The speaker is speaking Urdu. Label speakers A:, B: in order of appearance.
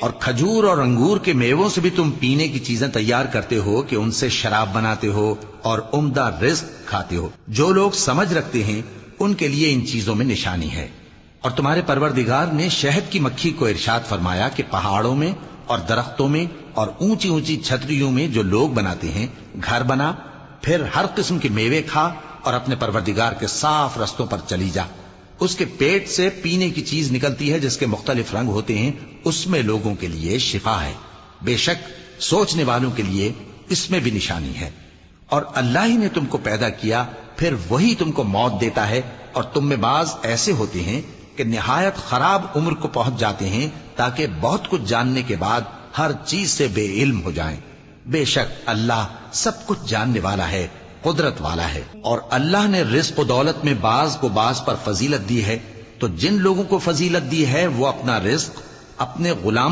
A: اور کھجور اور انگور کے میووں سے بھی تم پینے کی چیزیں تیار کرتے ہو کہ ان سے شراب بناتے ہو اور عمدہ رزق کھاتے ہو۔ جو لوگ سمجھ رکھتے ہیں ان کے لیے ان چیزوں میں نشانی ہے۔ اور تمہارے پروردگار نے شہد کی مکھی کو ارشاد فرمایا کہ پہاڑوں میں اور درختوں میں اور اونچی اونچی چھتریوں میں جو لوگ بناتے ہیں گھر بنا، پھر ہر قسم کے میوے کھا اور اپنے پروردگار کے صاف رستوں پر چلی جا۔ اس کے پیٹ سے پینے کی چیز نکلتی ہے جس کے مختلف رنگ ہوتے ہیں، اس میں لوگوں کے لیے شفا ہے۔ بے شک سوچنے والوں کے لیے اس میں بھی نشانی ہے۔ اور اللہ ہی نے تم کو پیدا کیا، پھر وہی تم کو موت دیتا ہے، اور تم میں بعض ایسے ہوتے ہیں کہ نہایت خراب عمر کو پہنچ جاتے ہیں تاکہ بہت کچھ جاننے کے بعد ہر چیز سے بے علم ہو جائیں۔ بے شک اللہ سب کچھ جاننے والا ہے، قدرت والا ہے۔ اور اللہ نے رزق و دولت میں بعض کو بعض پر فضیلت دی ہے، تو جن لوگوں کو فضیلت دی ہے وہ اپنا رزق اپنے غلام